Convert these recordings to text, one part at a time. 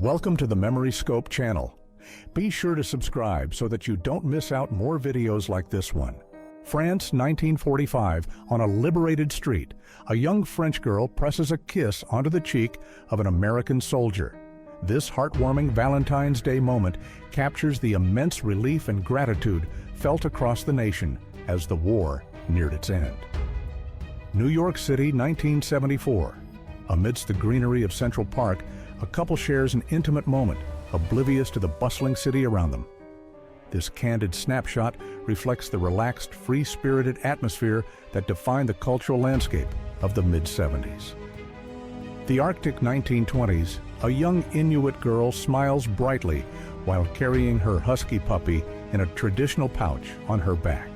Welcome to the Memory Scope channel. Be sure to subscribe so that you don't miss out more videos like this one. France, 1945, on a liberated street, a young French girl presses a kiss onto the cheek of an American soldier. This heartwarming Valentine's Day moment captures the immense relief and gratitude felt across the nation as the war neared its end. New York City, 1974. Amidst the greenery of Central Park, a couple shares an intimate moment, oblivious to the bustling city around them. This candid snapshot reflects the relaxed, free-spirited atmosphere that defined the cultural landscape of the mid-70s. The Arctic 1920s, a young Inuit girl smiles brightly while carrying her husky puppy in a traditional pouch on her back.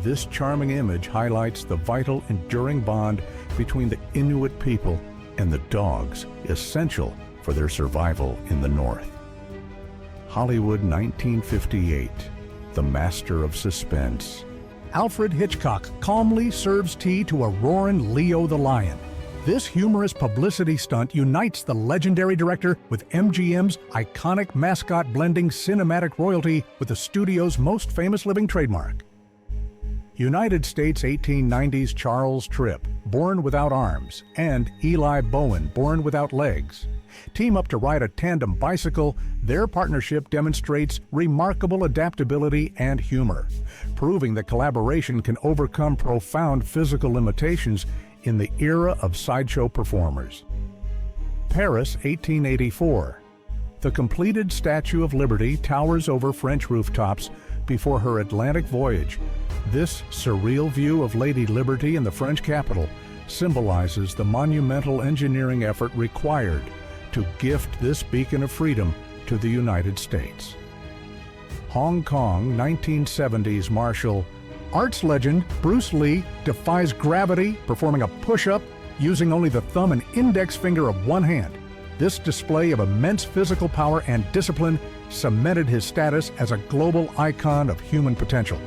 This charming image highlights the vital, enduring bond between the Inuit people and the dogs, essential for their survival in the North. Hollywood, 1958, the master of suspense. Alfred Hitchcock calmly serves tea to a roaring Leo the lion. This humorous publicity stunt unites the legendary director with MGM's iconic mascot, blending cinematic royalty with the studio's most famous living trademark. United States 1890s Charles Tripp, born without arms, and Eli Bowen, born without legs, team up to ride a tandem bicycle. Their partnership demonstrates remarkable adaptability and humor, proving that collaboration can overcome profound physical limitations in the era of sideshow performers. Paris, 1884. The completed Statue of Liberty towers over French rooftops before her Atlantic voyage. This surreal view of Lady Liberty in the French capital symbolizes the monumental engineering effort required to gift this beacon of freedom to the United States. Hong Kong, 1970s martial arts legend Bruce Lee defies gravity, performing a push-up using only the thumb and index finger of one hand. This display of immense physical power and discipline cemented his status as a global icon of human potential.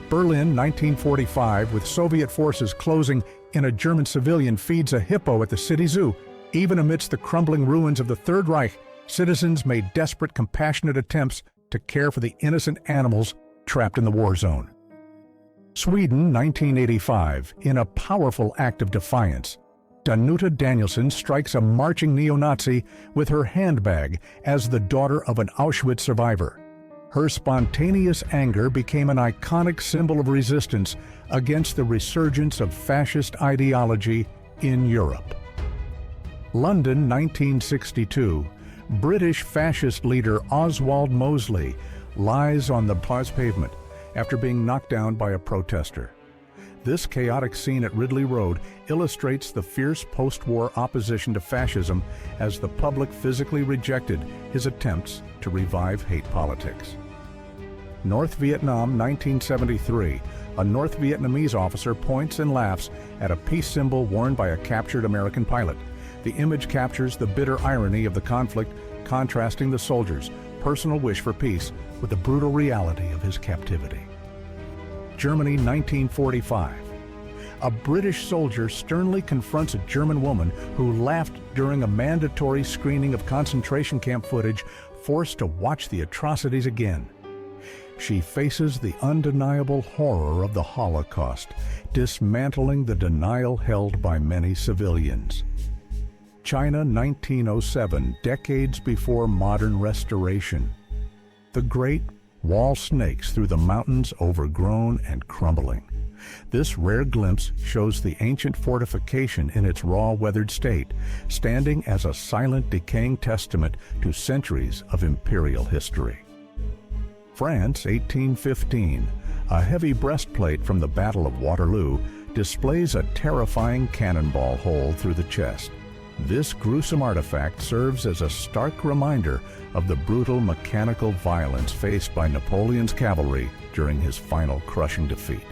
Berlin, 1945, with Soviet forces closing in, a German civilian feeds a hippo at the city zoo. Even amidst the crumbling ruins of the Third Reich, citizens made desperate, compassionate attempts to care for the innocent animals trapped in the war zone. Sweden, 1985, in a powerful act of defiance, Danuta Danielsson strikes a marching neo-Nazi with her handbag as the daughter of an Auschwitz survivor. Her spontaneous anger became an iconic symbol of resistance against the resurgence of fascist ideology in Europe. London, 1962. British fascist leader Oswald Mosley lies on the pavement after being knocked down by a protester. This chaotic scene at Ridley Road illustrates the fierce post-war opposition to fascism as the public physically rejected his attempts to revive hate politics. North Vietnam, 1973. A North Vietnamese officer points and laughs at a peace symbol worn by a captured American pilot. The image captures the bitter irony of the conflict, contrasting the soldier's personal wish for peace with the brutal reality of his captivity. Germany, 1945. A British soldier sternly confronts a German woman who laughed during a mandatory screening of concentration camp footage, forced to watch the atrocities again. She faces the undeniable horror of the Holocaust, dismantling the denial held by many civilians. China, 1907, decades before modern restoration. The great wall snakes through the mountains, overgrown and crumbling. This rare glimpse shows the ancient fortification in its raw, weathered state, standing as a silent, decaying testament to centuries of imperial history. France, 1815. A heavy breastplate from the Battle of Waterloo displays a terrifying cannonball hole through the chest. This gruesome artifact serves as a stark reminder of the brutal mechanical violence faced by Napoleon's cavalry during his final crushing defeat.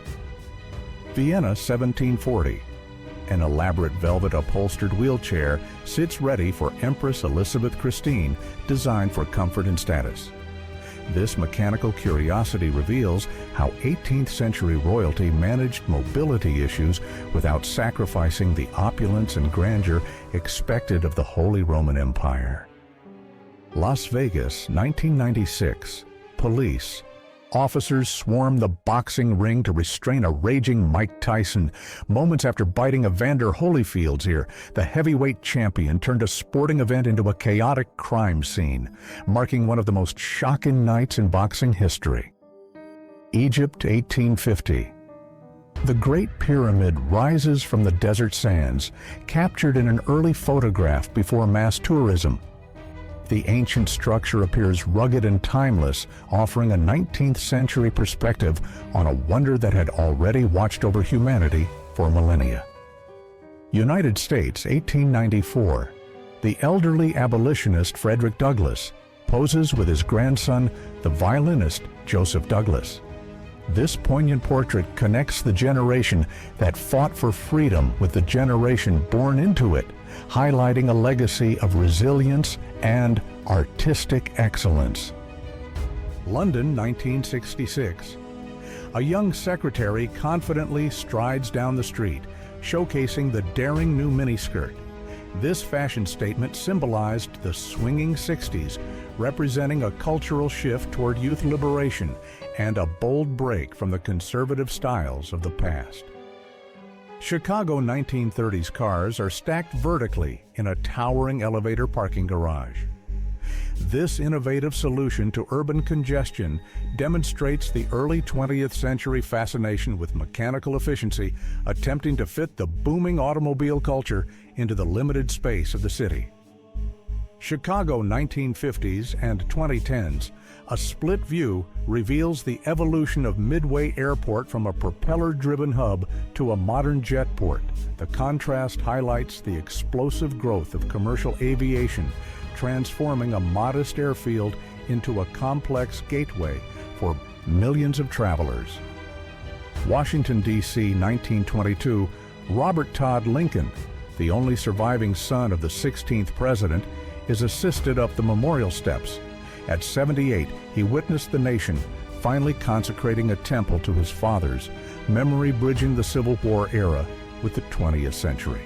Vienna, 1740. An elaborate velvet upholstered wheelchair sits ready for Empress Elizabeth Christine, designed for comfort and status. This mechanical curiosity reveals how 18th century royalty managed mobility issues without sacrificing the opulence and grandeur expected of the Holy Roman Empire. Las Vegas, 1996. Police. Officers swarm the boxing ring to restrain a raging Mike Tyson. Moments after biting Evander Holyfield's ear, the heavyweight champion turned a sporting event into a chaotic crime scene, marking one of the most shocking nights in boxing history. Egypt, 1850. The Great Pyramid rises from the desert sands, captured in an early photograph before mass tourism. The ancient structure appears rugged and timeless, offering a 19th century perspective on a wonder that had already watched over humanity for millennia. United States, 1894. The elderly abolitionist Frederick Douglass poses with his grandson, the violinist Joseph Douglas. This poignant portrait connects the generation that fought for freedom with the generation born into it, highlighting a legacy of resilience and artistic excellence. London, 1966. A young secretary confidently strides down the street, showcasing the daring new miniskirt. This fashion statement symbolized the swinging 60s, representing a cultural shift toward youth liberation and a bold break from the conservative styles of the past. Chicago 1930s cars are stacked vertically in a towering elevator parking garage. This innovative solution to urban congestion demonstrates the early 20th century fascination with mechanical efficiency, attempting to fit the booming automobile culture into the limited space of the city. Chicago 1950s and 2010s, a split view reveals the evolution of Midway Airport from a propeller-driven hub to a modern jetport. The contrast highlights the explosive growth of commercial aviation, transforming a modest airfield into a complex gateway for millions of travelers. Washington, D.C., 1922, Robert Todd Lincoln, the only surviving son of the 16th president, is assisted up the memorial steps. At 78, he witnessed the nation finally consecrating a temple to his fathers, memory bridging the Civil War era with the 20th century.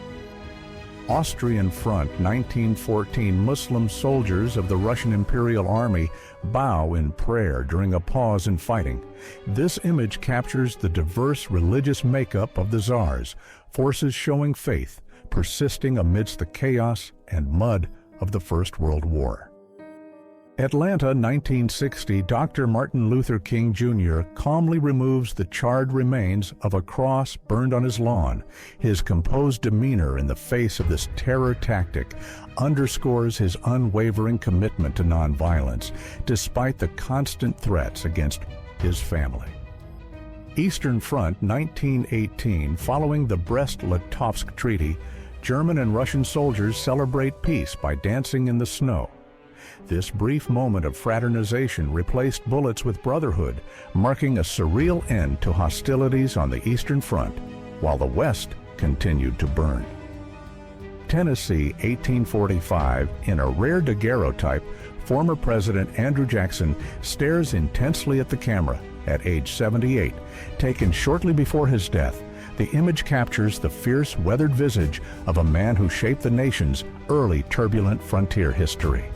Austrian Front, 1914, Muslim soldiers of the Russian Imperial Army bow in prayer during a pause in fighting. This image captures the diverse religious makeup of the Tsars, forces showing faith, persisting amidst the chaos and mud of the First World War. Atlanta, 1960, Dr. Martin Luther King Jr. calmly removes the charred remains of a cross burned on his lawn. His composed demeanor in the face of this terror tactic underscores his unwavering commitment to nonviolence, despite the constant threats against his family. Eastern Front, 1918, following the Brest-Litovsk Treaty, German and Russian soldiers celebrate peace by dancing in the snow. This brief moment of fraternization replaced bullets with brotherhood, marking a surreal end to hostilities on the Eastern Front, while the West continued to burn. Tennessee, 1845, in a rare daguerreotype, former President Andrew Jackson stares intensely at the camera at age 78, taken shortly before his death. The image captures the fierce, weathered visage of a man who shaped the nation's early turbulent frontier history.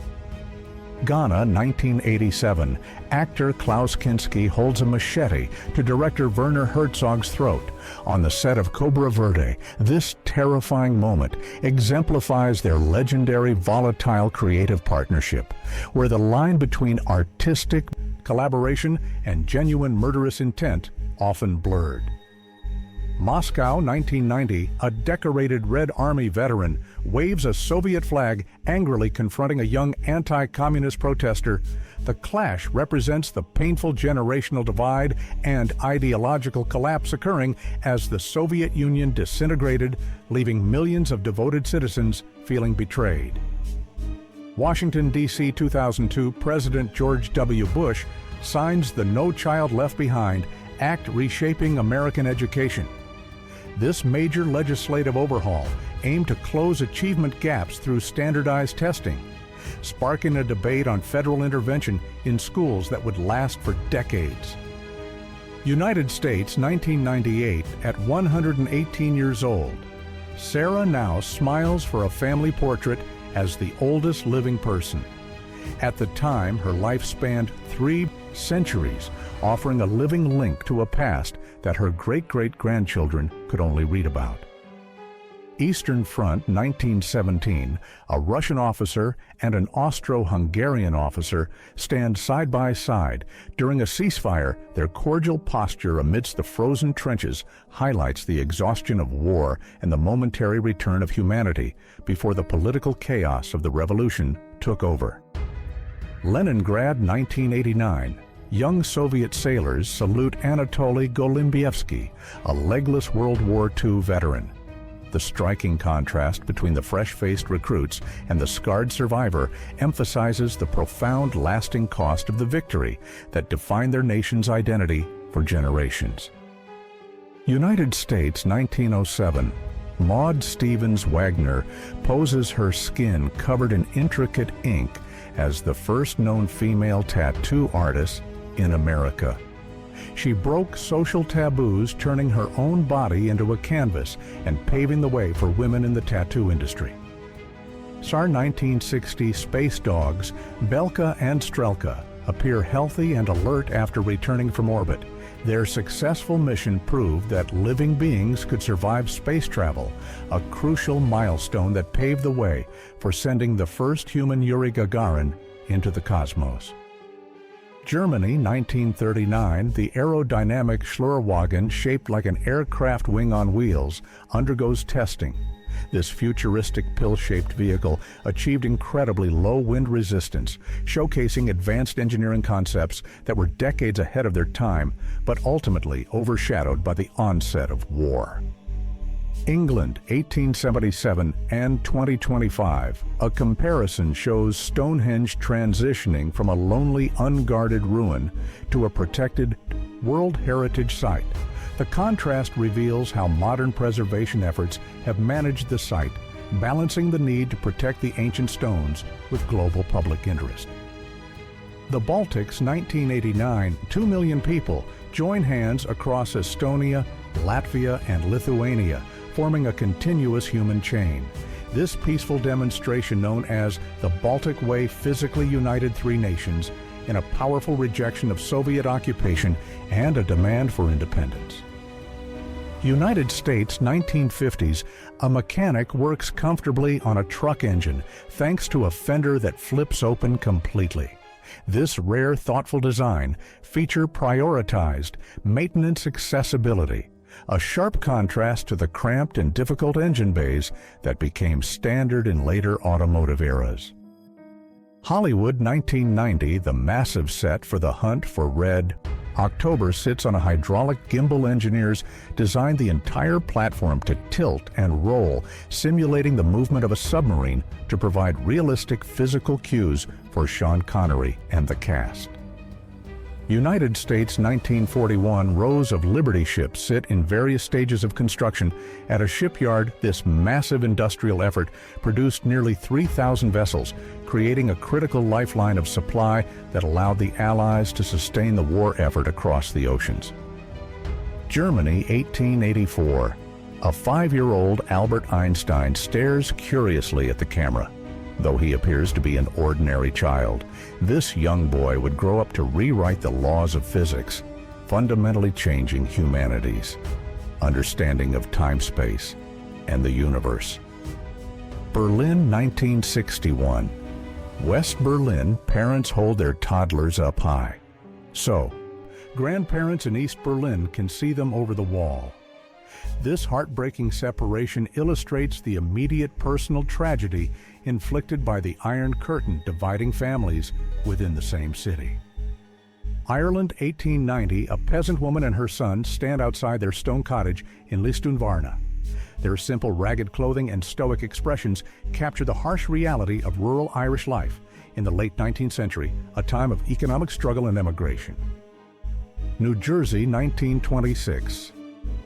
Ghana, 1987. Actor Klaus Kinski holds a machete to director Werner Herzog's throat. On the set of Cobra Verde, this terrifying moment exemplifies their legendary volatile creative partnership, where the line between artistic collaboration and genuine murderous intent often blurred. Moscow, 1990, a decorated Red Army veteran waves a Soviet flag, angrily confronting a young anti-communist protester. The clash represents the painful generational divide and ideological collapse occurring as the Soviet Union disintegrated, leaving millions of devoted citizens feeling betrayed. Washington, D.C., 2002, President George W. Bush signs the No Child Left Behind Act reshaping American education. This major legislative overhaul aimed to close achievement gaps through standardized testing, sparking a debate on federal intervention in schools that would last for decades. United States, 1998, at 118 years old, Sarah now smiles for a family portrait as the oldest living person. At the time, her life spanned 3 centuries, offering a living link to a past that her great-great-grandchildren could only read about. Eastern Front, 1917, a Russian officer and an Austro-Hungarian officer stand side by side. During a ceasefire, their cordial posture amidst the frozen trenches highlights the exhaustion of war and the momentary return of humanity before the political chaos of the revolution took over. Leningrad, 1989. Young Soviet sailors salute Anatoly Golimbievsky, a legless World War II veteran. The striking contrast between the fresh-faced recruits and the scarred survivor emphasizes the profound lasting cost of the victory that defined their nation's identity for generations. United States, 1907. Maud Stevens Wagner poses her skin covered in intricate ink as the first known female tattoo artist in America. She broke social taboos, turning her own body into a canvas and paving the way for women in the tattoo industry. SAR 1960 space dogs Belka and Strelka appear healthy and alert after returning from orbit. Their successful mission proved that living beings could survive space travel, a crucial milestone that paved the way for sending the first human Yuri Gagarin into the cosmos. Germany, 1939, the aerodynamic Schlurwagen, shaped like an aircraft wing on wheels, undergoes testing. This futuristic pill-shaped vehicle achieved incredibly low wind resistance, showcasing advanced engineering concepts that were decades ahead of their time, but ultimately overshadowed by the onset of war. England, 1877 and 2025. A comparison shows Stonehenge transitioning from a lonely, unguarded ruin to a protected World Heritage Site. The contrast reveals how modern preservation efforts have managed the site, balancing the need to protect the ancient stones with global public interest. The Baltics, 1989. 2 million people join hands across Estonia, Latvia, and Lithuania, forming a continuous human chain. This peaceful demonstration, known as the Baltic Way, physically united 3 nations in a powerful rejection of Soviet occupation and a demand for independence. United States, 1950s. A mechanic works comfortably on a truck engine thanks to a fender that flips open completely. This rare, thoughtful design feature prioritized maintenance accessibility, a sharp contrast to the cramped and difficult engine bays that became standard in later automotive eras. Hollywood, 1990, the massive set for The Hunt for Red October sits on a hydraulic gimbal. Engineers designed the entire platform to tilt and roll, simulating the movement of a submarine to provide realistic physical cues for Sean Connery and the cast. United States, 1941. Rows of Liberty ships sit in various stages of construction. At a shipyard, this massive industrial effort produced nearly 3,000 vessels, creating a critical lifeline of supply that allowed the Allies to sustain the war effort across the oceans. Germany, 1884. A 5-year-old Albert Einstein stares curiously at the camera. Though he appears to be an ordinary child, this young boy would grow up to rewrite the laws of physics, fundamentally changing humanity's understanding of time-space and the universe. Berlin, 1961. West Berlin, parents hold their toddlers up high. So, grandparents in East Berlin can see them over the wall. This heartbreaking separation illustrates the immediate personal tragedy inflicted by the Iron Curtain dividing families within the same city. Ireland, 1890. A peasant woman and her son stand outside their stone cottage in Lisdoonvarna. Their simple, ragged clothing and stoic expressions capture the harsh reality of rural Irish life in the late 19th century, a time of economic struggle and emigration. New Jersey, 1926.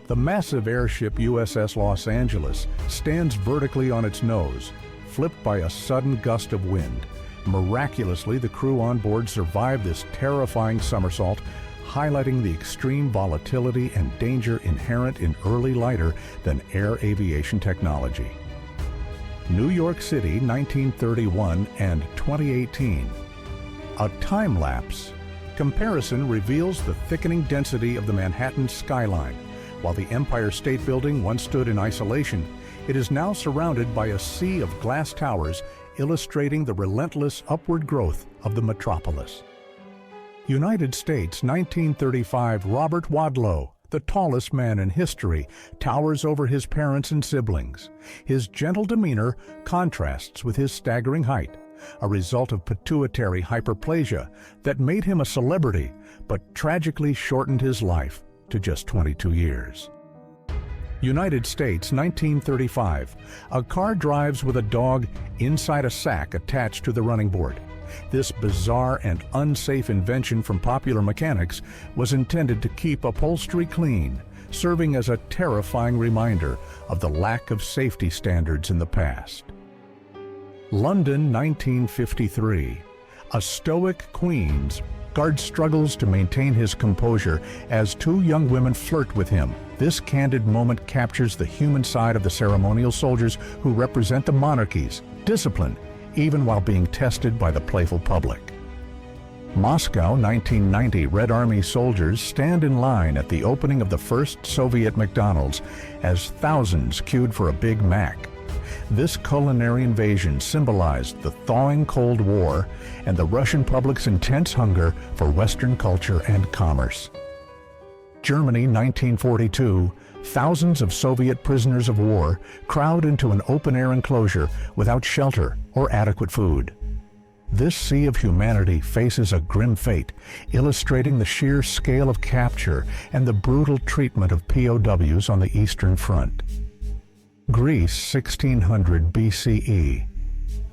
The massive airship USS Los Angeles stands vertically on its nose, flipped by a sudden gust of wind. Miraculously, the crew on board survived this terrifying somersault, highlighting the extreme volatility and danger inherent in early lighter-than-air aviation technology. New York City, 1931 and 2018. a time lapse. Comparison reveals the thickening density of the Manhattan skyline. While the Empire State Building once stood in isolation, it is now surrounded by a sea of glass towers, illustrating the relentless upward growth of the metropolis. United States, 1935, Robert Wadlow, the tallest man in history, towers over his parents and siblings. His gentle demeanor contrasts with his staggering height, a result of pituitary hyperplasia that made him a celebrity, but tragically shortened his life to just 22 years. United States, 1935. A car drives with a dog inside a sack attached to the running board. This bizarre and unsafe invention from Popular Mechanics was intended to keep upholstery clean, serving as a terrifying reminder of the lack of safety standards in the past. London, 1953. A stoic Queen's guard struggles to maintain his composure as two young women flirt with him. This candid moment captures the human side of the ceremonial soldiers who represent the monarchy's discipline, even while being tested by the playful public. Moscow, 1990. Red Army soldiers stand in line at the opening of the first Soviet McDonald's as thousands queued for a Big Mac. This culinary invasion symbolized the thawing Cold War and the Russian public's intense hunger for Western culture and commerce. Germany, 1942. Thousands of Soviet prisoners of war crowd into an open-air enclosure without shelter or adequate food. This sea of humanity faces a grim fate, illustrating the sheer scale of capture and the brutal treatment of POWs on the Eastern Front. Greece, 1600 BCE.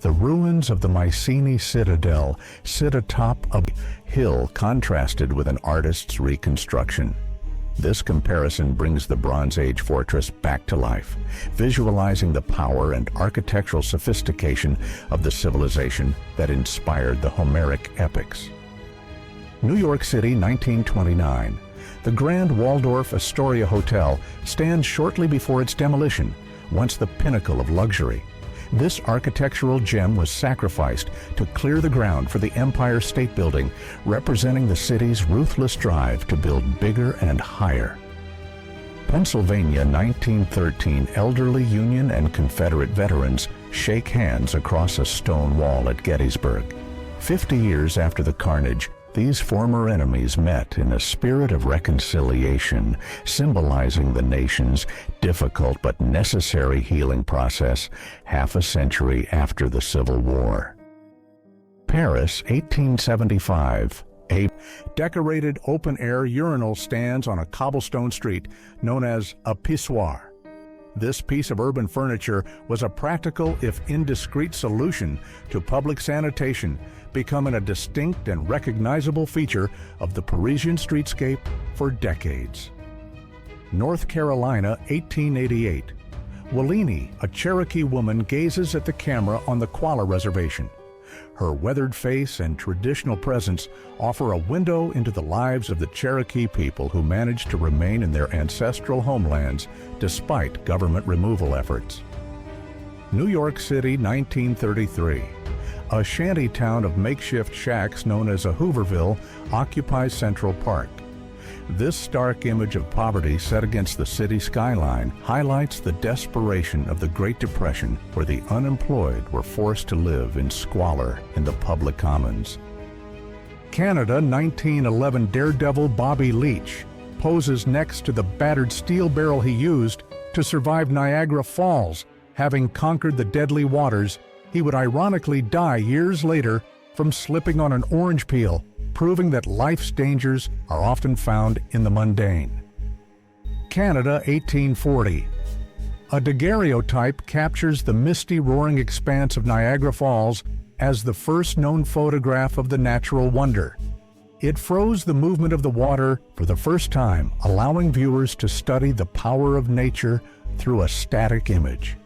The ruins of the Mycenae citadel sit atop a hill contrasted with an artist's reconstruction. This comparison brings the Bronze Age fortress back to life, visualizing the power and architectural sophistication of the civilization that inspired the Homeric epics. New York City, 1929. The Grand Waldorf Astoria Hotel stands shortly before its demolition, once the pinnacle of luxury. This architectural gem was sacrificed to clear the ground for the Empire State Building, representing the city's ruthless drive to build bigger and higher. Pennsylvania, 1913. Elderly Union and Confederate veterans shake hands across a stone wall at Gettysburg. 50 years after the carnage, these former enemies met in a spirit of reconciliation, symbolizing the nation's difficult but necessary healing process half a century after the Civil War. Paris, 1875. A decorated open-air urinal stands on a cobblestone street known as a pissoir. This piece of urban furniture was a practical, if indiscreet, solution to public sanitation, becoming a distinct and recognizable feature of the Parisian streetscape for decades. North Carolina, 1888. Walini, a Cherokee woman, gazes at the camera on the Qualla Reservation. Her weathered face and traditional presence offer a window into the lives of the Cherokee people who managed to remain in their ancestral homelands despite government removal efforts. New York City, 1933. A shanty town of makeshift shacks known as a Hooverville occupies Central Park. This stark image of poverty set against the city skyline highlights the desperation of the Great Depression, where the unemployed were forced to live in squalor in the public commons. Canada, 1911. Daredevil Bobby Leach poses next to the battered steel barrel he used to survive Niagara Falls. Having conquered the deadly waters, he would ironically die years later from slipping on an orange peel, proving that life's dangers are often found in the mundane. Canada, 1840. A daguerreotype captures the misty roaring expanse of Niagara Falls as the first known photograph of the natural wonder. It froze the movement of the water for the first time, allowing viewers to study the power of nature through a static image.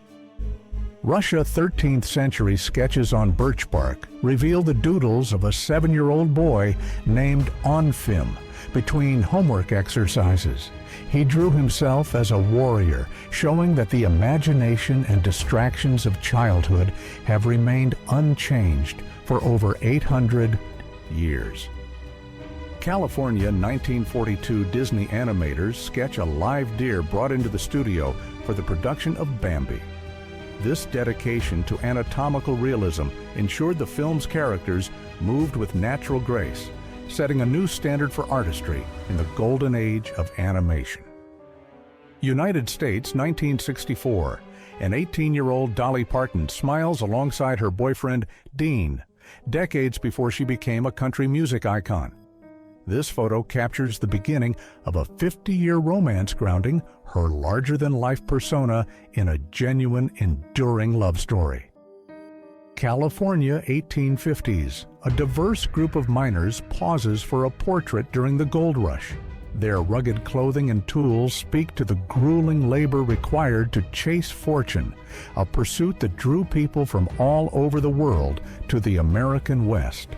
Russia 13th century sketches on birch bark reveal the doodles of a 7-year-old boy named Onfim between homework exercises. He drew himself as a warrior, showing that the imagination and distractions of childhood have remained unchanged for over 800 years. California 1942 Disney animators sketch a live deer brought into the studio for the production of Bambi. This dedication to anatomical realism ensured the film's characters moved with natural grace, setting a new standard for artistry in the golden age of animation. United States 1964. An 18-year-old Dolly Parton smiles alongside her boyfriend, Dean, decades before she became a country music icon. This photo captures the beginning of a 50-year romance grounding her larger-than-life persona in a genuine, enduring love story. California 1850s. A diverse group of miners pauses for a portrait during the gold rush. Their rugged clothing and tools speak to the grueling labor required to chase fortune, a pursuit that drew people from all over the world to the American West.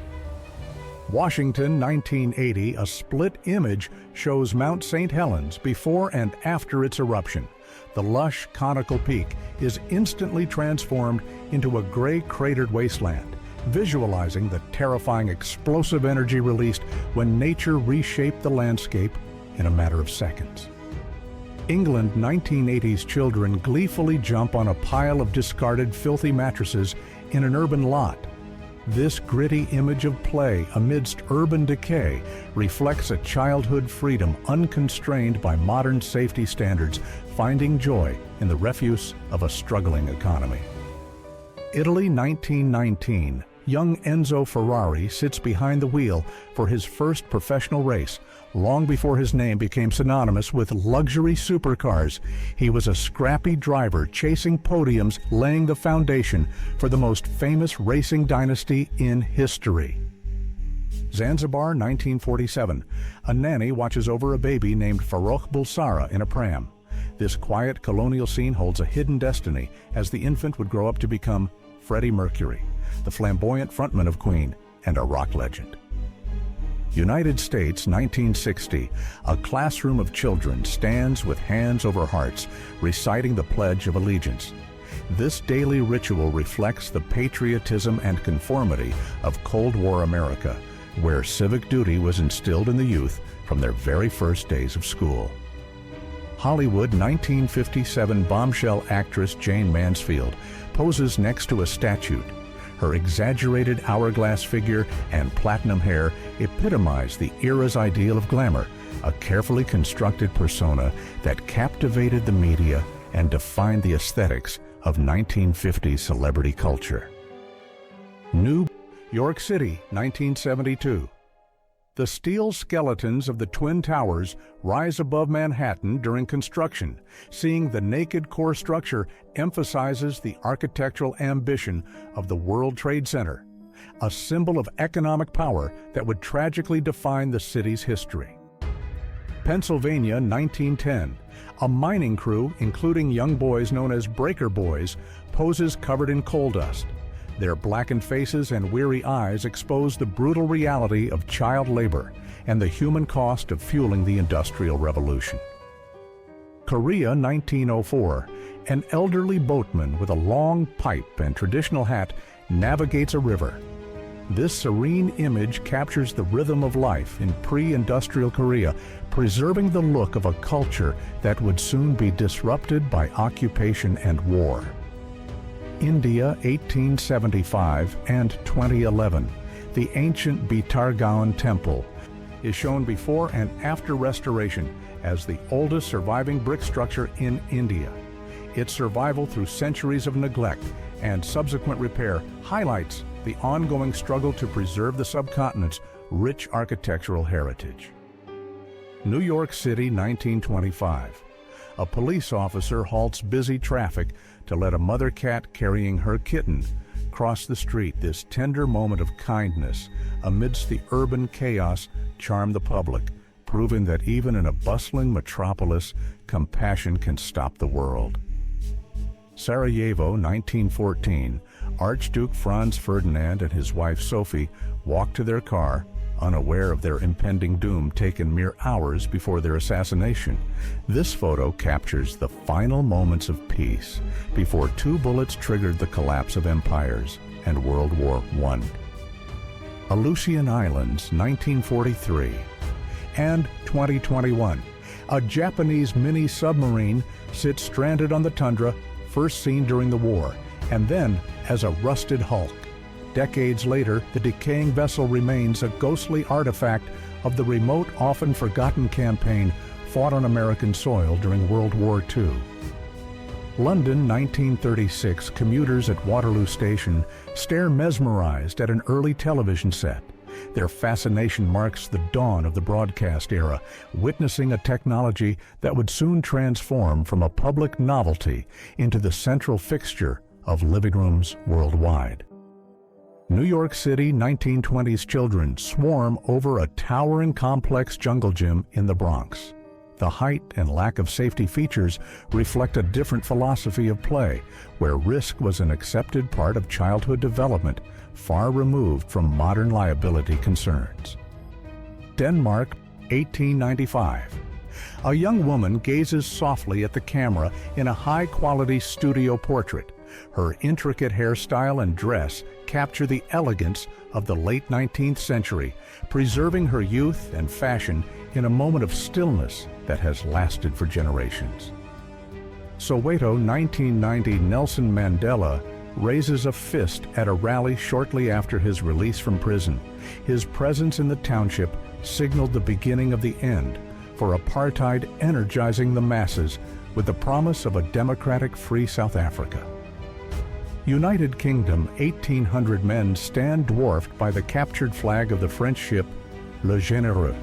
Washington 1980, a split image shows Mount St. Helens before and after its eruption. The lush conical peak is instantly transformed into a gray cratered wasteland, visualizing the terrifying explosive energy released when nature reshaped the landscape in a matter of seconds. England 1980s children gleefully jump on a pile of discarded filthy mattresses in an urban lot. This gritty image of play amidst urban decay reflects a childhood freedom unconstrained by modern safety standards, finding joy in the refuse of a struggling economy. Italy 1919. Young Enzo Ferrari sits behind the wheel for his first professional race. Long before his name became synonymous with luxury supercars, he was a scrappy driver chasing podiums, laying the foundation for the most famous racing dynasty in history. Zanzibar 1947. A nanny watches over a baby named Farokh Bulsara in a pram. This quiet colonial scene holds a hidden destiny, as the infant would grow up to become Freddie Mercury, the flamboyant frontman of Queen and a rock legend. United States 1960. A classroom of children stands with hands over hearts, reciting the Pledge of Allegiance. This daily ritual reflects the patriotism and conformity of Cold War America, where civic duty was instilled in the youth from their very first days of school. Hollywood 1957 bombshell actress Jane Mansfield poses next to a statue. Her exaggerated hourglass figure and platinum hair epitomize the era's ideal of glamour, a carefully constructed persona that captivated the media and defined the aesthetics of 1950s celebrity culture. New York City, 1972. The steel skeletons of the Twin Towers rise above Manhattan during construction. Seeing the naked core structure emphasizes the architectural ambition of the World Trade Center, a symbol of economic power that would tragically define the city's history. Pennsylvania, 1910. A mining crew, including young boys known as breaker boys, poses covered in coal dust. Their blackened faces and weary eyes expose the brutal reality of child labor and the human cost of fueling the Industrial Revolution. Korea 1904. An elderly boatman with a long pipe and traditional hat navigates a river. This serene image captures the rhythm of life in pre-industrial Korea, preserving the look of a culture that would soon be disrupted by occupation and war. India 1875 and 2011. The ancient Bhitargaon Temple is shown before and after restoration as the oldest surviving brick structure in India. Its survival through centuries of neglect and subsequent repair highlights the ongoing struggle to preserve the subcontinent's rich architectural heritage. New York City 1925. A police officer halts busy traffic to let a mother cat carrying her kitten cross the street. This tender moment of kindness amidst the urban chaos charmed the public, proving that even in a bustling metropolis, compassion can stop the world. Sarajevo, 1914. Archduke Franz Ferdinand and his wife Sophie walk to their car, unaware of their impending doom taken mere hours before their assassination. This photo captures the final moments of peace before 2 bullets triggered the collapse of empires and World War I. Aleutian Islands, 1943. And 2021, a Japanese mini-submarine sits stranded on the tundra, first seen during the war, and then as a rusted hulk. Decades later, the decaying vessel remains a ghostly artifact of the remote, often forgotten campaign fought on American soil during World War II. London, 1936, commuters at Waterloo Station stare mesmerized at an early television set. Their fascination marks the dawn of the broadcast era, witnessing a technology that would soon transform from a public novelty into the central fixture of living rooms worldwide. New York City, 1920s children swarm over a towering complex jungle gym in the Bronx. The height and lack of safety features reflect a different philosophy of play, where risk was an accepted part of childhood development, far removed from modern liability concerns. Denmark, 1895. A young woman gazes softly at the camera in a high-quality studio portrait. Her intricate hairstyle and dress capture the elegance of the late 19th century, preserving her youth and fashion in a moment of stillness that has lasted for generations. Soweto, 1990, Nelson Mandela raises a fist at a rally shortly after his release from prison. His presence in the township signaled the beginning of the end, for apartheid energizing the masses with the promise of a democratic, free South Africa. United Kingdom, 1,800 men stand dwarfed by the captured flag of the French ship Le Généreux.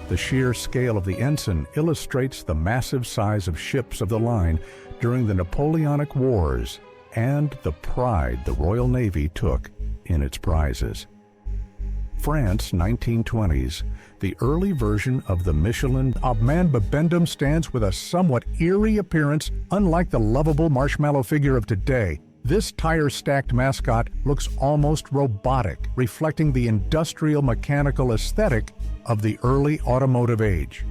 The sheer scale of the ensign illustrates the massive size of ships of the line during the Napoleonic Wars and the pride the Royal Navy took in its prizes. France, 1920s, the early version of the Michelin Obman Bibendum stands with a somewhat eerie appearance, unlike the lovable marshmallow figure of today. This tire-stacked mascot looks almost robotic, reflecting the industrial mechanical aesthetic of the early automotive age.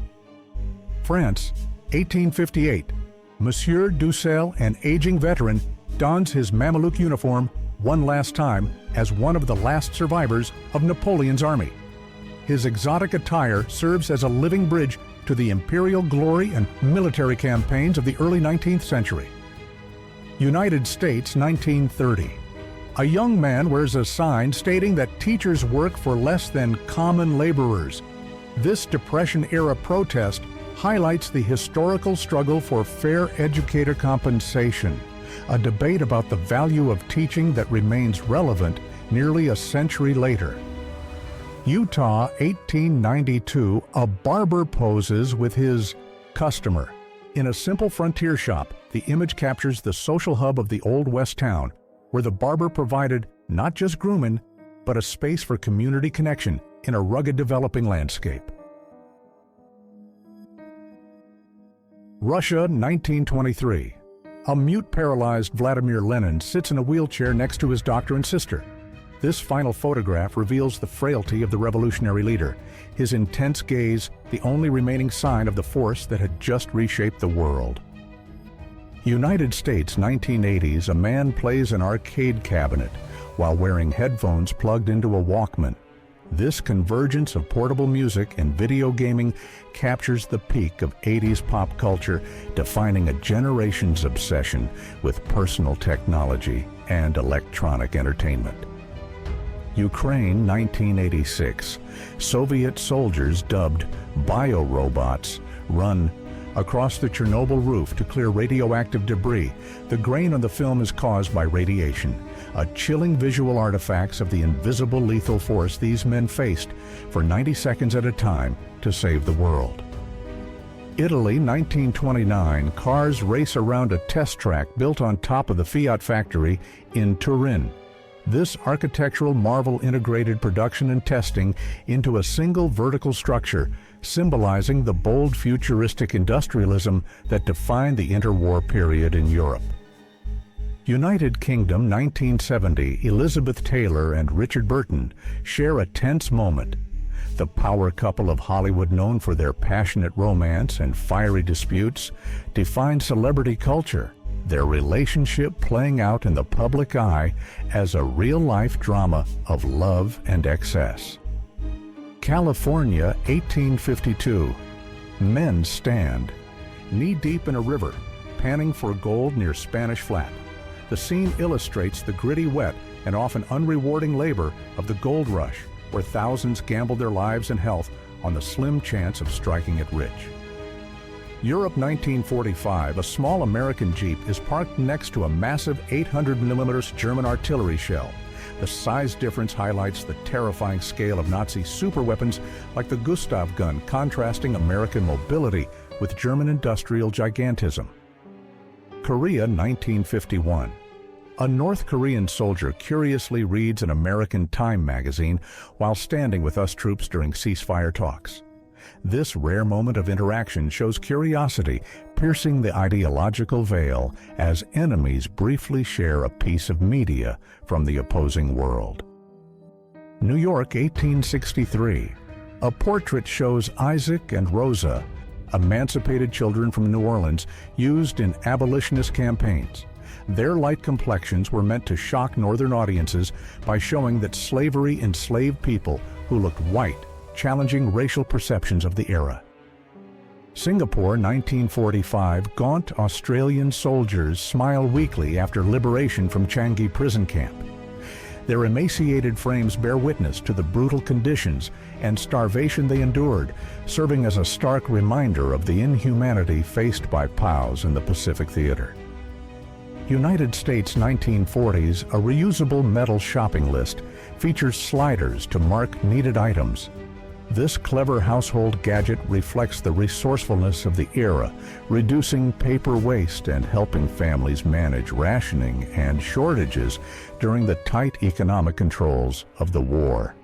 France, 1858. Monsieur Dussel, an aging veteran, dons his Mameluke uniform one last time as one of the last survivors of Napoleon's army. His exotic attire serves as a living bridge to the imperial glory and military campaigns of the early 19th century. United States, 1930. A young man wears a sign stating that teachers work for less than common laborers. This Depression-era protest highlights the historical struggle for fair educator compensation, a debate about the value of teaching that remains relevant nearly a century later. Utah, 1892, a barber poses with his customer. In a simple frontier shop, the image captures the social hub of the Old West town, where the barber provided not just grooming, but a space for community connection in a rugged developing landscape. Russia, 1923. A mute-paralyzed Vladimir Lenin sits in a wheelchair next to his doctor and sister. This final photograph reveals the frailty of the revolutionary leader, his intense gaze the only remaining sign of the force that had just reshaped the world. United States, 1980s, a man plays an arcade cabinet while wearing headphones plugged into a Walkman. This convergence of portable music and video gaming captures the peak of 80s pop culture, defining a generation's obsession with personal technology and electronic entertainment. Ukraine, 1986. Soviet soldiers dubbed biorobots run across the Chernobyl roof to clear radioactive debris. The grain on the film is caused by radiation, a chilling visual artifacts of the invisible lethal force these men faced for 90 seconds at a time to save the world. Italy, 1929, cars race around a test track built on top of the Fiat factory in Turin. This architectural marvel integrated production and testing into a single vertical structure, symbolizing the bold futuristic industrialism that defined the interwar period in Europe. United Kingdom, 1970, Elizabeth Taylor and Richard Burton share a tense moment. The power couple of Hollywood, known for their passionate romance and fiery disputes, define celebrity culture. their relationship playing out in the public eye as a real-life drama of love and excess. California, 1852. Men stand, knee-deep in a river, panning for gold near Spanish Flat. The scene illustrates the gritty, wet, and often unrewarding labor of the gold rush, where thousands gambled their lives and health on the slim chance of striking it rich. Europe, 1945, a small American Jeep is parked next to a massive 800mm German artillery shell. The size difference highlights the terrifying scale of Nazi superweapons like the Gustav gun, contrasting American mobility with German industrial gigantism. Korea, 1951. A North Korean soldier curiously reads an American Time magazine while standing with us troops during ceasefire talks. This rare moment of interaction shows curiosity piercing the ideological veil as enemies briefly share a piece of media from the opposing world. New York, 1863. A portrait shows Isaac and Rosa, emancipated children from New Orleans, used in abolitionist campaigns. Their light complexions were meant to shock Northern audiences by showing that slavery enslaved people who looked white, challenging racial perceptions of the era. Singapore, 1945. Gaunt Australian soldiers smile weakly after liberation from Changi prison camp. Their emaciated frames bear witness to the brutal conditions and starvation they endured, serving as a stark reminder of the inhumanity faced by POWs in the Pacific Theater. United States, 1940s. A reusable metal shopping list features sliders to mark needed items. This clever household gadget reflects the resourcefulness of the era, reducing paper waste and helping families manage rationing and shortages during the tight economic controls of the war.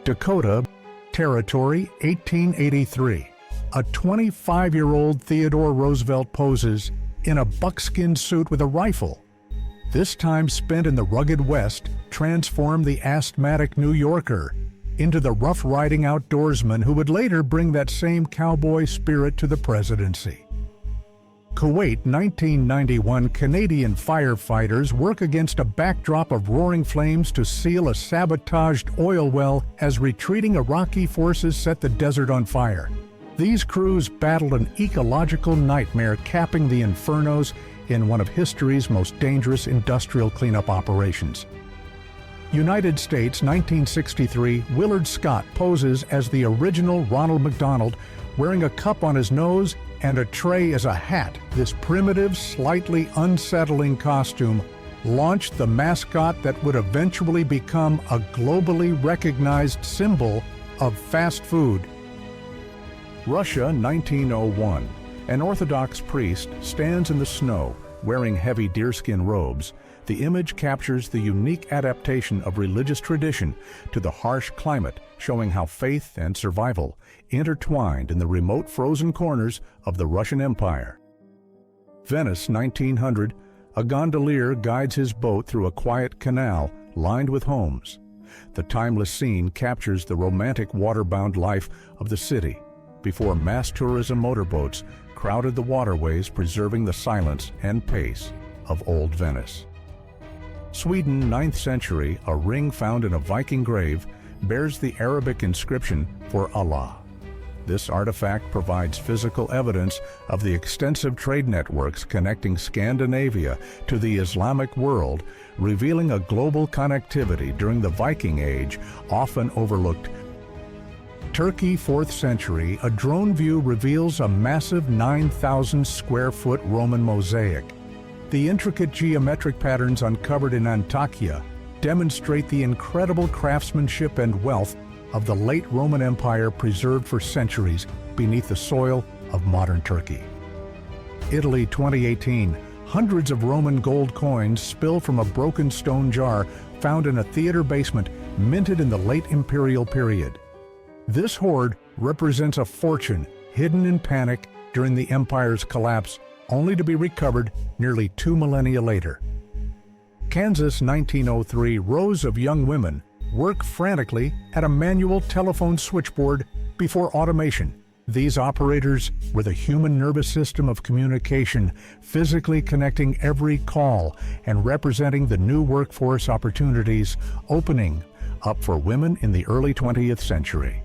Dakota Territory, 1883. A 25-year-old Theodore Roosevelt poses in a buckskin suit with a rifle. This time spent in the rugged West transformed the asthmatic New Yorker into the rough-riding outdoorsman who would later bring that same cowboy spirit to the presidency. Kuwait, 1991. Canadian firefighters work against a backdrop of roaring flames to seal a sabotaged oil well as retreating Iraqi forces set the desert on fire. These crews battled an ecological nightmare, capping the infernos in one of history's most dangerous industrial cleanup operations. United States, 1963. Willard Scott poses as the original Ronald McDonald, wearing a cup on his nose and a tray as a hat. This primitive, slightly unsettling costume launched the mascot that would eventually become a globally recognized symbol of fast food. Russia, 1901. An Orthodox priest stands in the snow, wearing heavy deerskin robes. The image captures the unique adaptation of religious tradition to the harsh climate, showing how faith and survival intertwined in the remote frozen corners of the Russian Empire. Venice, 1900. A gondolier guides his boat through a quiet canal lined with homes. The timeless scene captures the romantic waterbound life of the city before mass tourism motorboats crowded the waterways, preserving the silence and pace of old Venice. Sweden, 9th century. A ring found in a Viking grave bears the Arabic inscription for Allah. This artifact provides physical evidence of the extensive trade networks connecting Scandinavia to the Islamic world, revealing a global connectivity during the Viking Age, often overlooked. Turkey, 4th century. A drone view reveals a massive 9,000 square foot Roman mosaic. The intricate geometric patterns uncovered in Antakya demonstrate the incredible craftsmanship and wealth of the late Roman Empire, preserved for centuries beneath the soil of modern Turkey. Italy, 2018. Hundreds of Roman gold coins spill from a broken stone jar found in a theater basement, minted in the late imperial period. This hoard represents a fortune hidden in panic during the empire's collapse, only to be recovered nearly 2 millennia later. Kansas, 1903. Rows of young women work frantically at a manual telephone switchboard before automation. These operators were the human nervous system of communication, physically connecting every call and representing the new workforce opportunities opening up for women in the early 20th century.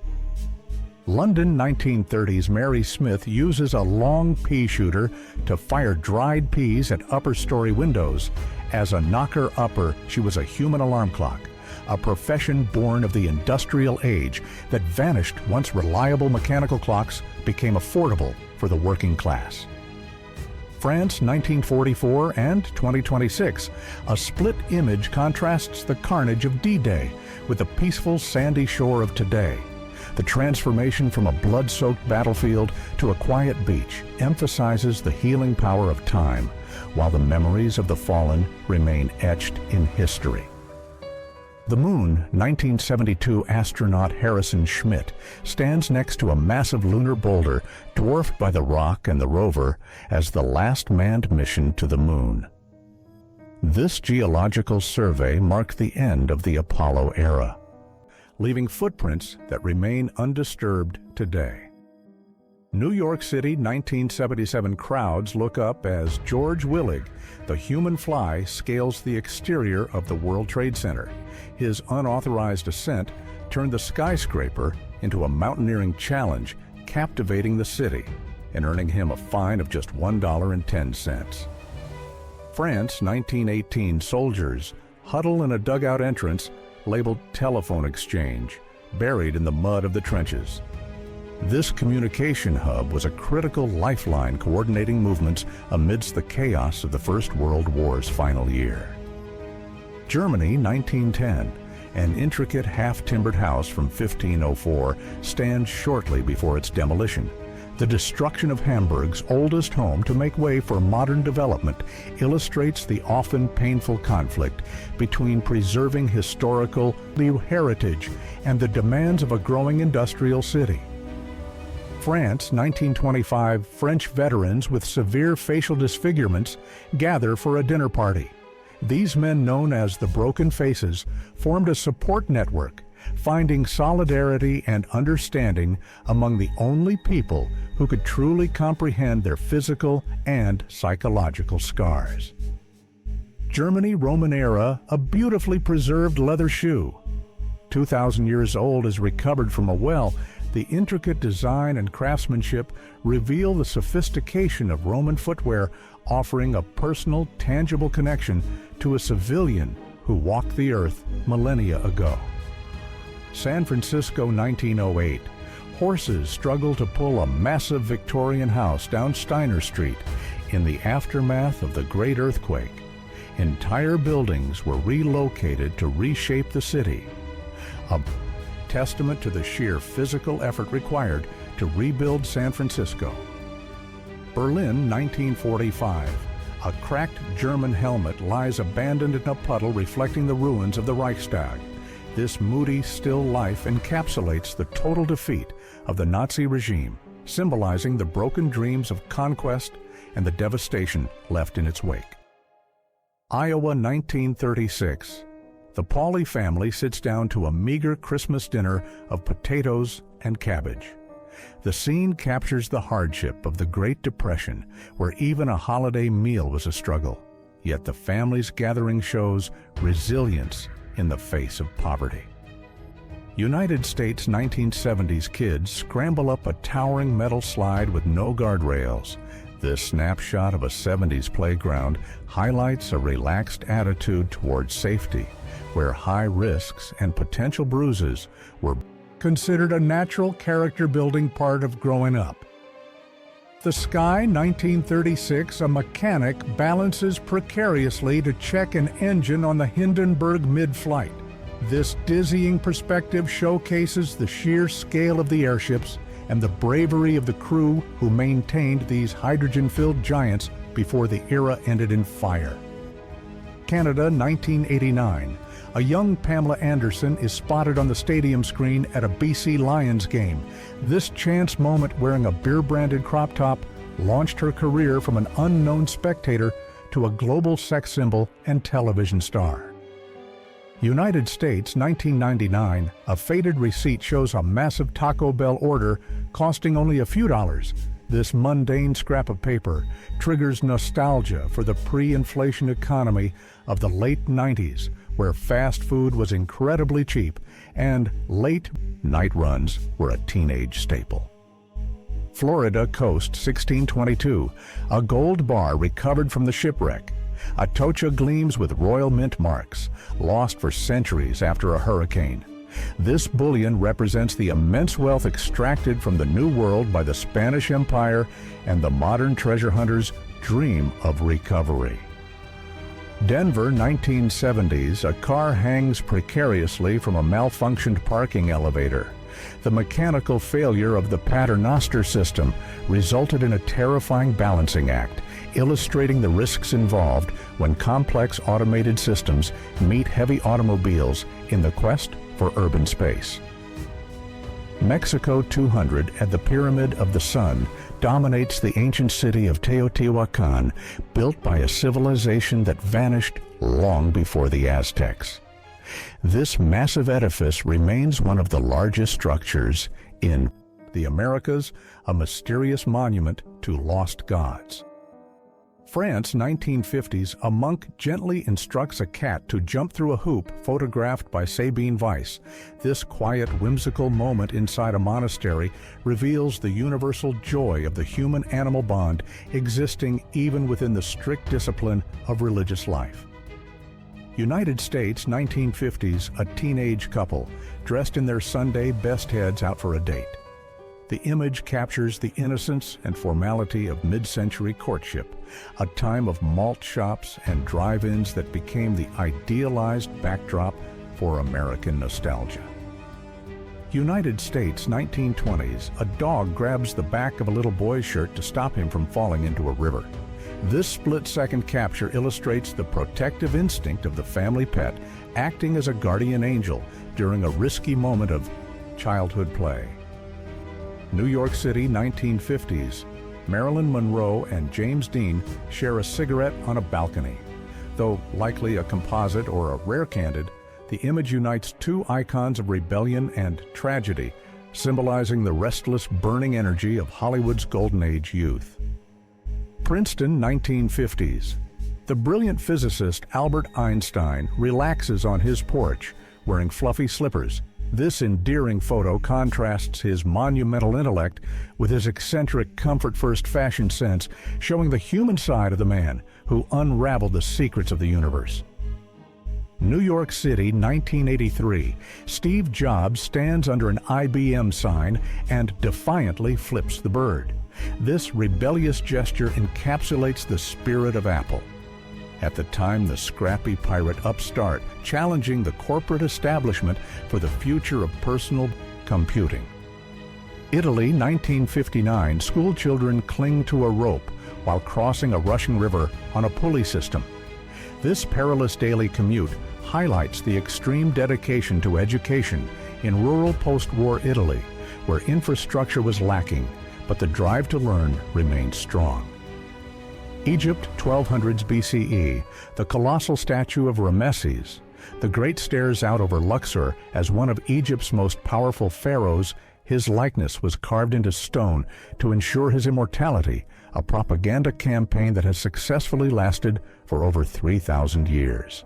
London 1930s Mary Smith uses a long pea shooter to fire dried peas at upper-story windows. As a knocker-upper, she was a human alarm clock, a profession born of the industrial age that vanished once reliable mechanical clocks became affordable for the working class. France 1944 and 2026, a split image contrasts the carnage of D-Day with the peaceful sandy shore of today. The transformation from a blood-soaked battlefield to a quiet beach emphasizes the healing power of time, while the memories of the fallen remain etched in history. The Moon 1972 astronaut Harrison Schmitt stands next to a massive lunar boulder dwarfed by the rock and the rover as the last manned mission to the Moon. This geological survey marked the end of the Apollo era, leaving footprints that remain undisturbed today. New York City 1977 crowds look up as George Willig, the human fly, scales the exterior of the World Trade Center. His unauthorized ascent turned the skyscraper into a mountaineering challenge, captivating the city and earning him a fine of just $1.10. France 1918 soldiers huddle in a dugout entrance labeled telephone exchange, buried in the mud of the trenches. This communication hub was a critical lifeline coordinating movements amidst the chaos of the First World War's final year. Germany 1910, an intricate half-timbered house from 1504, stands shortly before its demolition. The destruction of Hamburg's oldest home to make way for modern development illustrates the often painful conflict between preserving historical heritage and the demands of a growing industrial city. France 1925, French veterans with severe facial disfigurements gather for a dinner party. These men, known as the Broken Faces, formed a support network, finding solidarity and understanding among the only people who could truly comprehend their physical and psychological scars. Germany Roman era, a beautifully preserved leather shoe. 2,000 years old, is recovered from a well. The intricate design and craftsmanship reveal the sophistication of Roman footwear, offering a personal, tangible connection to a civilian who walked the earth millennia ago. San Francisco 1908. Horses struggle to pull a massive Victorian house down Steiner Street in the aftermath of the Great Earthquake. Entire buildings were relocated to reshape the city, a testament to the sheer physical effort required to rebuild San Francisco. Berlin 1945. A cracked German helmet lies abandoned in a puddle reflecting the ruins of the Reichstag. This moody, still life encapsulates the total defeat of the Nazi regime, symbolizing the broken dreams of conquest and the devastation left in its wake. Iowa 1936. The Pauley family sits down to a meager Christmas dinner of potatoes and cabbage. The scene captures the hardship of the Great Depression, where even a holiday meal was a struggle. Yet the family's gathering shows resilience in the face of poverty. United States 1970s kids scramble up a towering metal slide with no guardrails. This snapshot of a 70s playground highlights a relaxed attitude towards safety, where high risks and potential bruises were considered a natural character-building part of growing up. The Sky 1936, a mechanic balances precariously to check an engine on the Hindenburg mid-flight. This dizzying perspective showcases the sheer scale of the airships and the bravery of the crew who maintained these hydrogen-filled giants before the era ended in fire. Canada 1989. A young Pamela Anderson is spotted on the stadium screen at a BC Lions game. This chance moment wearing a beer-branded crop top launched her career from an unknown spectator to a global sex symbol and television star. United States, 1999, a faded receipt shows a massive Taco Bell order costing only a few dollars. This mundane scrap of paper triggers nostalgia for the pre-inflation economy of the late 90s, where fast food was incredibly cheap and late night runs were a teenage staple. Florida coast, 1622, a gold bar recovered from the shipwreck. Atocha gleams with royal mint marks, lost for centuries after a hurricane. This bullion represents the immense wealth extracted from the New World by the Spanish Empire and the modern treasure hunters' dream of recovery. Denver, 1970s, a car hangs precariously from a malfunctioned parking elevator. The mechanical failure of the paternoster system resulted in a terrifying balancing act, illustrating the risks involved when complex automated systems meet heavy automobiles in the quest for urban space. Mexico 200 at the Pyramid of the Sun dominates the ancient city of Teotihuacan, built by a civilization that vanished long before the Aztecs. This massive edifice remains one of the largest structures in the Americas, a mysterious monument to lost gods. France, 1950s, a monk gently instructs a cat to jump through a hoop, photographed by Sabine Weiss. This quiet, whimsical moment inside a monastery reveals the universal joy of the human-animal bond existing even within the strict discipline of religious life. United States, 1950s, a teenage couple dressed in their Sunday best heads out for a date. The image captures the innocence and formality of mid-century courtship, a time of malt shops and drive-ins that became the idealized backdrop for American nostalgia. United States, 1920s, a dog grabs the back of a little boy's shirt to stop him from falling into a river. This split-second capture illustrates the protective instinct of the family pet acting as a guardian angel during a risky moment of childhood play. New York City, 1950s. Marilyn Monroe and James Dean share a cigarette on a balcony. Though likely a composite or a rare candid, the image unites two icons of rebellion and tragedy, symbolizing the restless, burning energy of Hollywood's golden age youth. Princeton, 1950s. The brilliant physicist Albert Einstein relaxes on his porch, wearing fluffy slippers. This endearing photo contrasts his monumental intellect with his eccentric comfort-first fashion sense, showing the human side of the man who unraveled the secrets of the universe. New York City, 1983. Steve Jobs stands under an IBM sign and defiantly flips the bird. This rebellious gesture encapsulates the spirit of Apple. At the time, the scrappy pirate upstart, challenging the corporate establishment for the future of personal computing. Italy, 1959. School children cling to a rope while crossing a rushing river on a pulley system. This perilous daily commute highlights the extreme dedication to education in rural post-war Italy, where infrastructure was lacking, but the drive to learn remained strong. Egypt, 1200s BCE, the colossal statue of Ramesses. The great stares out over Luxor as one of Egypt's most powerful pharaohs. His likeness was carved into stone to ensure his immortality, a propaganda campaign that has successfully lasted for over 3,000 years.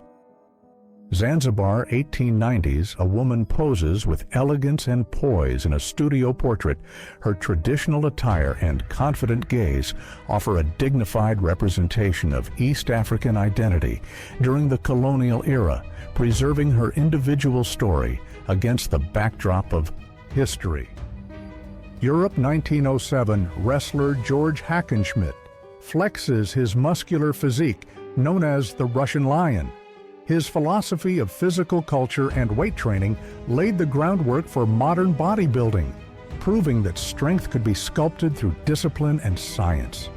Zanzibar, 1890s, a woman poses with elegance and poise in a studio portrait. Her traditional attire and confident gaze offer a dignified representation of East African identity during the colonial era, preserving her individual story against the backdrop of history. Europe, 1907, wrestler George Hackenschmidt flexes his muscular physique, known as the Russian Lion. His philosophy of physical culture and weight training laid the groundwork for modern bodybuilding, proving that strength could be sculpted through discipline and science.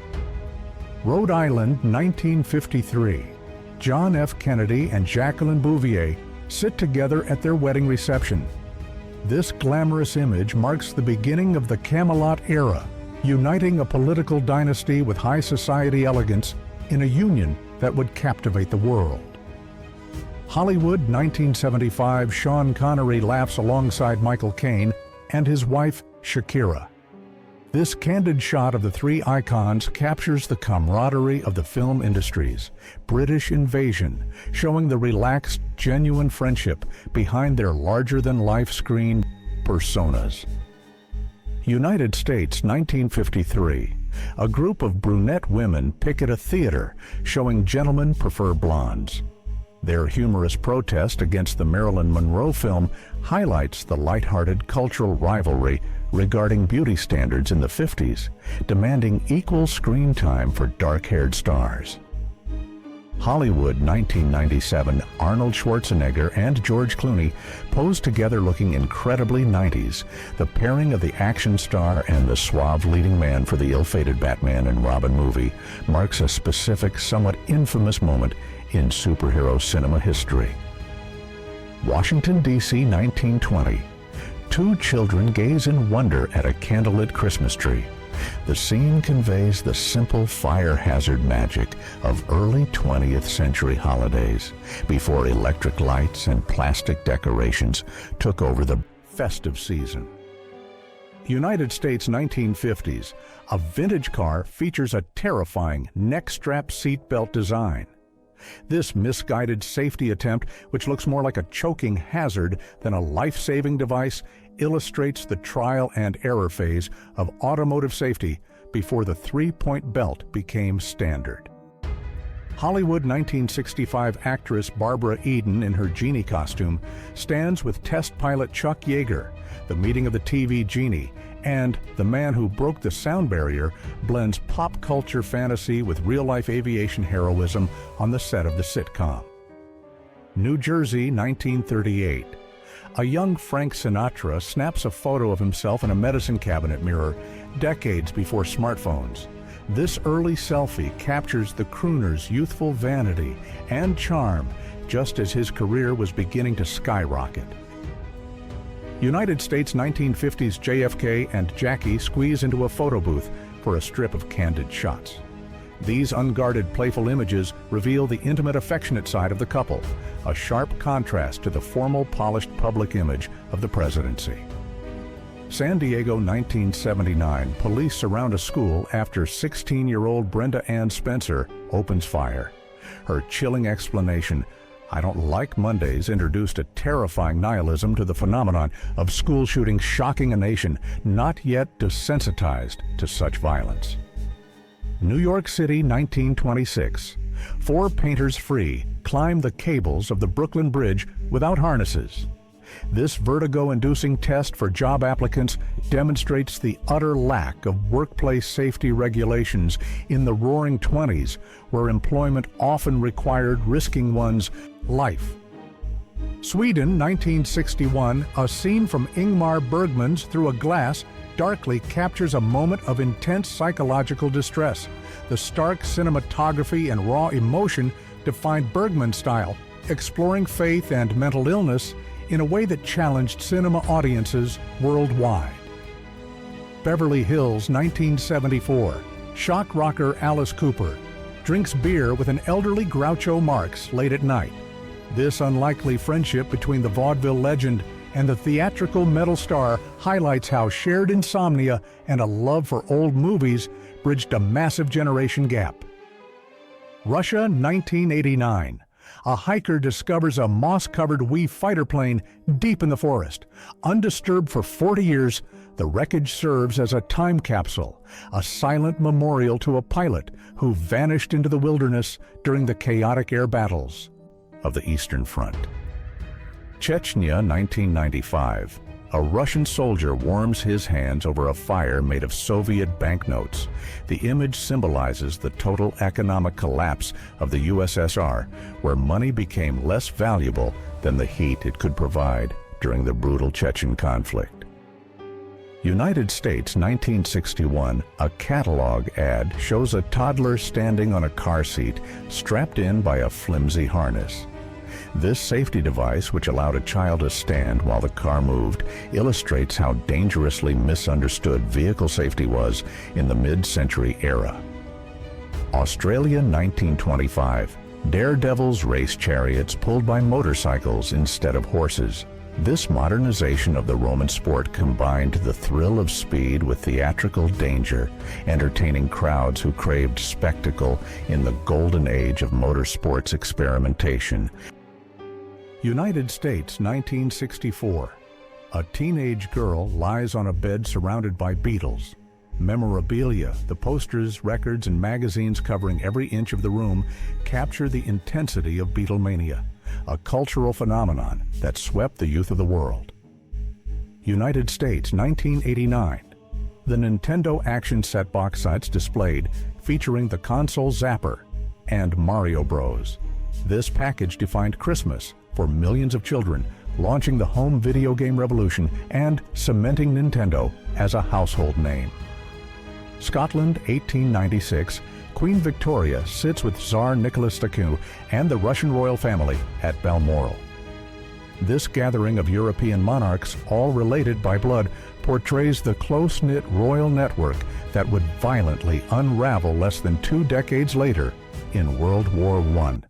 Rhode Island, 1953. John F. Kennedy and Jacqueline Bouvier sit together at their wedding reception. This glamorous image marks the beginning of the Camelot era, uniting a political dynasty with high society elegance in a union that would captivate the world. Hollywood, 1975, Sean Connery laughs alongside Michael Caine and his wife, Shakira. This candid shot of the three icons captures the camaraderie of the film industries. British Invasion, showing the relaxed, genuine friendship behind their larger-than-life screen personas. United States, 1953. A group of brunette women picket a theater, showing Gentlemen Prefer Blondes. Their humorous protest against the Marilyn Monroe film highlights the lighthearted cultural rivalry regarding beauty standards in the 50s, demanding equal screen time for dark-haired stars. Hollywood, 1997, Arnold Schwarzenegger and George Clooney pose together looking incredibly 90s. The pairing of the action star and the suave leading man for the ill-fated Batman and Robin movie marks a specific, somewhat infamous moment in superhero cinema history. Washington, D.C., 1920. Two children gaze in wonder at a candlelit Christmas tree. The scene conveys the simple fire hazard magic of early 20th century holidays, before electric lights and plastic decorations took over the festive season. United States, 1950s. A vintage car features a terrifying neck-strap seatbelt design. This misguided safety attempt, which looks more like a choking hazard than a life-saving device, illustrates the trial and error phase of automotive safety before the three-point belt became standard. Hollywood, 1965 actress Barbara Eden in her genie costume stands with test pilot Chuck Yeager. The Meeting of the TV Genie and The Man Who Broke the Sound Barrier blends pop culture fantasy with real-life aviation heroism on the set of the sitcom. New Jersey, 1938. A young Frank Sinatra snaps a photo of himself in a medicine cabinet mirror decades before smartphones. This early selfie captures the crooner's youthful vanity and charm just as his career was beginning to skyrocket. United States, 1950s, JFK and Jackie squeeze into a photo booth for a strip of candid shots. These unguarded, playful images reveal the intimate, affectionate side of the couple, a sharp contrast to the formal, polished public image of the presidency. San Diego, 1979, police surround a school after 16-year-old Brenda Ann Spencer opens fire. Her chilling explanation, "I don't like Mondays," introduced a terrifying nihilism to the phenomenon of school shootings, shocking a nation not yet desensitized to such violence. New York City, 1926. Four painters free climb the cables of the Brooklyn Bridge without harnesses. This vertigo-inducing test for job applicants demonstrates the utter lack of workplace safety regulations in the Roaring '20s, where employment often required risking one's life. Sweden, 1961, a scene from Ingmar Bergman's Through a Glass darkly captures a moment of intense psychological distress. The stark cinematography and raw emotion define Bergman's style, exploring faith and mental illness in a way that challenged cinema audiences worldwide. Beverly Hills, 1974. Shock rocker Alice Cooper drinks beer with an elderly Groucho Marx late at night. This unlikely friendship between the vaudeville legend and the theatrical metal star highlights how shared insomnia and a love for old movies bridged a massive generation gap. Russia, 1989. A hiker discovers a moss-covered Wee fighter plane deep in the forest. Undisturbed for 40 years, the wreckage serves as a time capsule, a silent memorial to a pilot who vanished into the wilderness during the chaotic air battles of the Eastern Front. Chechnya, 1995. A Russian soldier warms his hands over a fire made of Soviet banknotes. The image symbolizes the total economic collapse of the USSR, where money became less valuable than the heat it could provide during the brutal Chechen conflict. United States, 1961, a catalog ad shows a toddler standing on a car seat, strapped in by a flimsy harness. This safety device, which allowed a child to stand while the car moved, illustrates how dangerously misunderstood vehicle safety was in the mid-century era. Australia, 1925. Daredevils race chariots pulled by motorcycles instead of horses. This modernization of the Roman sport combined the thrill of speed with theatrical danger, entertaining crowds who craved spectacle in the golden age of motorsports experimentation. United States, 1964. A teenage girl lies on a bed surrounded by beetles. Memorabilia, the posters, records, and magazines covering every inch of the room capture the intensity of Beatlemania, a cultural phenomenon that swept the youth of the world. United States, 1989. The Nintendo action set box sets displayed, featuring the console Zapper and Mario Bros. This package defined Christmas for millions of children, launching the home video game revolution and cementing Nintendo as a household name. Scotland, 1896. Queen Victoria sits with Tsar Nicholas II and the Russian royal family at Balmoral. This gathering of European monarchs, all related by blood, portrays the close-knit royal network that would violently unravel less than 2 decades later in World War I.